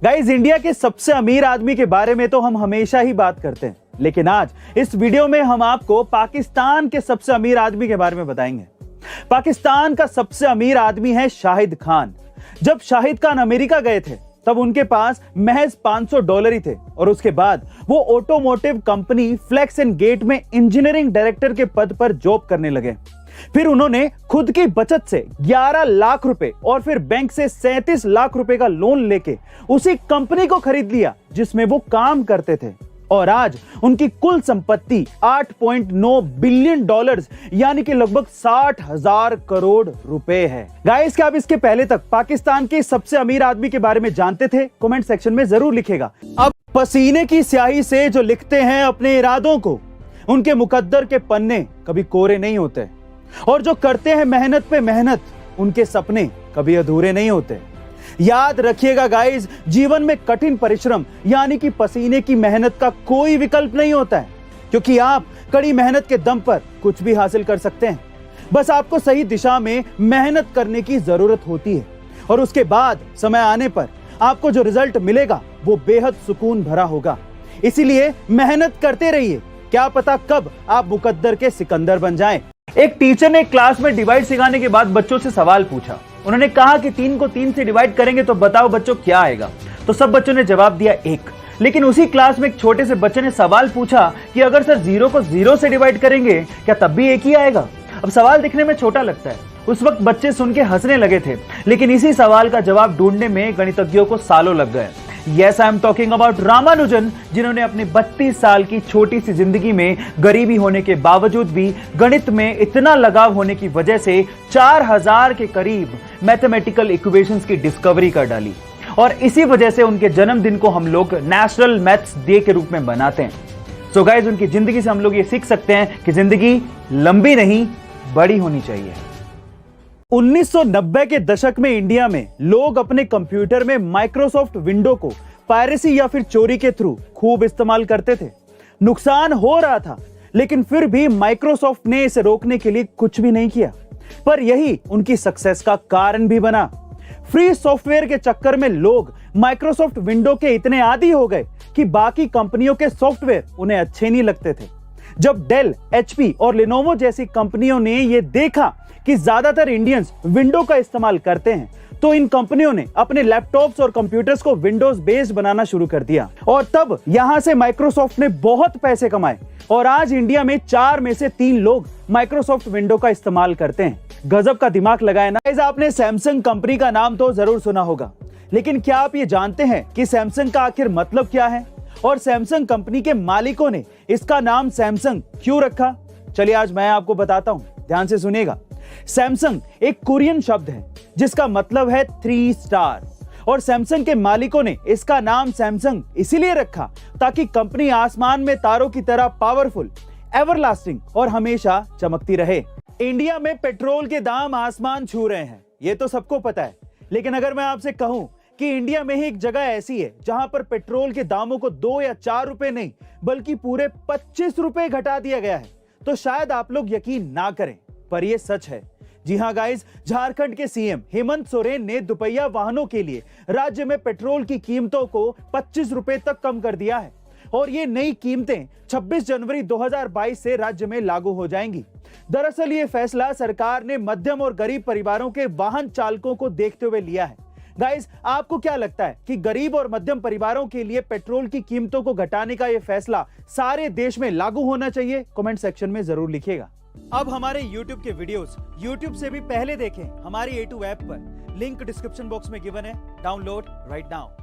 Guys, India के सबसे अमीर आदमी के बारे में तो हम हमेशा ही बात करते हैं, लेकिन आज इस वीडियो में हम आपको पाकिस्तान के सबसे अमीर आदमी के बारे में बताएंगे। पाकिस्तान का सबसे अमीर आदमी है शाहिद खान। जब शाहिद खान अमेरिका गए थे तब उनके पास महज $500 ही थे और उसके बाद वो automotive company Flex and Gate में इंजीनियरिंग डायरेक्टर के पद पर जॉब करने लगे। फिर उन्होंने खुद की बचत से 11 लाख रुपए और फिर बैंक से 37 लाख रुपए का लोन लेके उसी कंपनी को खरीद लिया जिसमें वो काम करते थे और आज उनकी कुल संपत्ति $8.9 बिलियन यानी कि लगभग 60,000 करोड़ रुपए है। गाइस, क्या आप इसके पहले तक पाकिस्तान के सबसे अमीर आदमी के बारे में जानते थे? कमेंट सेक्शन में जरूर लिखेगा। अब पसीने की स्याही से जो लिखते हैं अपने इरादों को, उनके मुकद्दर के पन्ने कभी कोरे नहीं होते और जो करते हैं मेहनत पे मेहनत, उनके सपने कभी अधूरे नहीं होते। याद रखिएगा गाइस, जीवन में कठिन परिश्रम यानी कि पसीने की मेहनत का कोई विकल्प नहीं होता है, क्योंकि आप कड़ी मेहनत के दम पर कुछ भी हासिल कर सकते हैं। बस आपको सही दिशा में मेहनत करने की जरूरत होती है और उसके बाद समय आने पर आपको जो रिजल्ट मिलेगा वो बेहद सुकून भरा होगा। इसीलिए मेहनत करते रहिए, क्या पता कब आप मुकद्दर के सिकंदर बन जाएं। एक टीचर ने क्लास में डिवाइड सिखाने के बाद बच्चों से सवाल पूछा। उन्होंने कहा कि 3 को 3 से डिवाइड करेंगे तो बताओ बच्चों क्या आएगा। तो सब बच्चों ने जवाब दिया 1। लेकिन उसी क्लास में एक छोटे से बच्चे ने सवाल पूछा कि अगर सर 0 को 0 से डिवाइड करेंगे क्या तब भी 1 ही आएगा? अब सवाल दिखने में छोटा लगता है, उस वक्त बच्चे सुन के हंसने लगे थे, लेकिन इसी सवाल का जवाब ढूंढने में गणितज्ञों को सालों लग गए। Yes, I am talking about Ramanujan, जिन्होंने अपनी 32 साल की छोटी सी जिंदगी में गरीबी होने के बावजूद भी गणित में इतना लगाव होने की वजह से 4000 के करीब मैथमेटिकल इक्वेशंस की डिस्कवरी कर डाली और इसी वजह से उनके जन्मदिन को हम लोग नेशनल मैथ्स डे के रूप में मनाते हैं। सो गाइस, उनकी जिंदगी से हम लोग ये सीख सकते हैं कि जिंदगी लंबी नहीं बड़ी होनी चाहिए। 1990 के दशक में इंडिया में लोग अपने कंप्यूटर में माइक्रोसॉफ्ट विंडो को पायरेसी या फिर चोरी के थ्रू खूब इस्तेमाल करते थे। नुकसान हो रहा था, लेकिन फिर भी माइक्रोसॉफ्ट ने इसे रोकने के लिए कुछ भी नहीं किया, पर यही उनकी सक्सेस का कारण भी बना। फ्री सॉफ्टवेयर के चक्कर में लोग माइक्रोसॉफ्ट विंडो के इतने आदी हो गए कि बाकी कंपनियों के सॉफ्टवेयर उन्हें अच्छे नहीं लगते थे। जब डेल, एचपी और लिनोवो जैसी कंपनियों ने यह देखा कि ज्यादातर इंडियंस विंडो का इस्तेमाल करते हैं, तो इन कंपनियों ने अपने लैपटॉप्स और कंप्यूटर्स को विंडोज बेस्ड बनाना शुरू कर दिया और तब यहां से माइक्रोसॉफ्ट ने बहुत पैसे कमाए और आज इंडिया में 4 में से 3 लोग माइक्रोसॉफ्ट विंडो का इस्तेमाल करते हैं। गजब का दिमाग लगाए ना। आपने सैमसंग कंपनी का नाम तो जरूर सुना होगा, लेकिन क्या आप ये जानते हैं कि सैमसंग का आखिर मतलब क्या है और सैमसंग कंपनी के मालिकों ने इसका नाम सैमसंग क्यों रखा? चलिए आज मैं आपको बताता हूं, ध्यान से सुनिएगा। सैमसंग एक कोरियन शब्द है जिसका मतलब है 3 स्टार और सैमसंग के मालिकों ने इसका नाम सैमसंग इसीलिए रखा ताकि कंपनी आसमान में तारों की तरह पावरफुल, एवरलास्टिंग और हमेशा चमकती रहे। इंडिया में पेट्रोल के दाम आसमान छू रहे हैं, ये तो सबको पता है, लेकिन अगर मैं आपसे कहूं कि इंडिया में ही एक जगह ऐसी है जहां पर पेट्रोल के दामों को 2 या 4 रुपए नहीं बल्कि पूरे 25 रुपए घटा दिया गया है, तो शायद आप लोग यकीन ना करें, पर यह सच है। जी हां गाइस, झारखंड के सीएम हेमंत सोरेन ने दुपहिया वाहनों के लिए राज्य में पेट्रोल की कीमतों को 25 रुपए तक कम कर दिया है और ये नई कीमतें 26 जनवरी 2022 से राज्य में लागू हो जाएंगी। दरअसल ये फैसला सरकार ने मध्यम और गरीब परिवारों के वाहन चालकों को देखते हुए लिया है। गाइस, आपको क्या लगता है कि गरीब और मध्यम परिवारों के लिए पेट्रोल की कीमतों को घटाने का यह फैसला सारे देश में लागू होना चाहिए? कमेंट सेक्शन में जरूर लिखिएगा। अब हमारे YouTube के वीडियोस YouTube से भी पहले देखें हमारी A2 ऐप पर, लिंक डिस्क्रिप्शन बॉक्स में गिवन है, डाउनलोड राइट नाउ।